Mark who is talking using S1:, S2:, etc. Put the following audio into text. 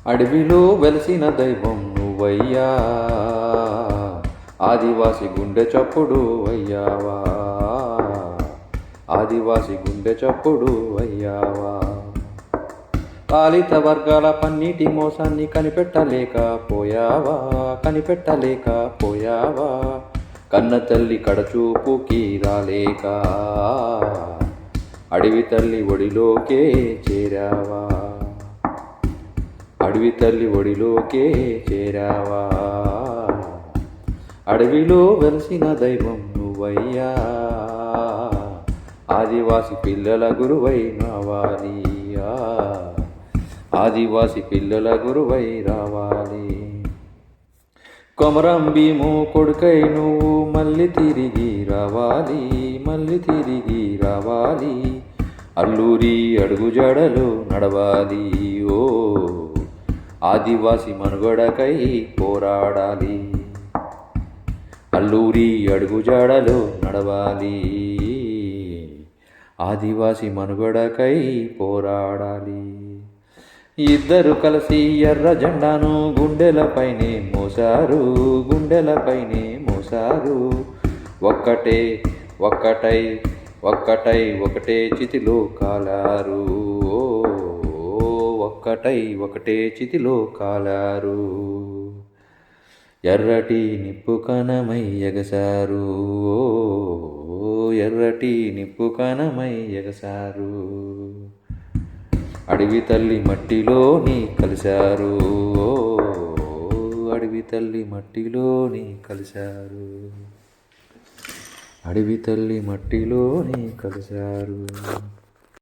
S1: అడవిలో వెలసిన దైవం నువ్వయ్యా, ఆదివాసి గుండె చప్పుడు అయ్యావా, ఆదివాసి గుండె చప్పుడు అయ్యావా. పాలిత వర్గాల పన్నీటి మోసాన్ని కనిపెట్టలేకపోయావా, కనిపెట్టలేకపోయావా. కన్న తల్లి కడచూపుకి రాలేక అడవి తల్లి ఒడిలోకే చేరావా, అడవి తల్లి ఒడిలోకే చేరావా. అడవిలో వెలసిన దైవం నువ్వయ్యా, ఆదివాసి పిల్లల గురువై రావాలి, ఆదివాసి పిల్లల గురువై రావాలి. కొమరం భీము కొడుకై నువ్వు మళ్ళీ తిరిగి రావాలి, మళ్ళీ తిరిగి రావాలి. అల్లూరి అడుగుజాడలు నడవాలి, ఓ ఆదివాసి మనుగడకై పోరాడాలి. అల్లూరి అడుగుజాడలు నడవాలి, ఆదివాసి మనుగడకై పోరాడాలి. ఇద్దరు కలిసి ఎర్ర జెండాను గుండెలపైనే మోసారు, గుండెలపైనే మోసారు. ఒక్కటే ఒక్కటై ఒక్కటై ఒకటే చితిలో కాలారు, ఒక్కటై ఒకటే చితిలో కాలారు. ఎర్రటి నిప్పు కణమై ఎగసారు, ఎర్రటి నిప్పు కణమై ఎగసారు. అడవి తల్లి మట్టిలోని కలిశారు, అడవి తల్లి మట్టిలోని కలిశారు, అడవి తల్లి మట్టిలోని కలిశారు.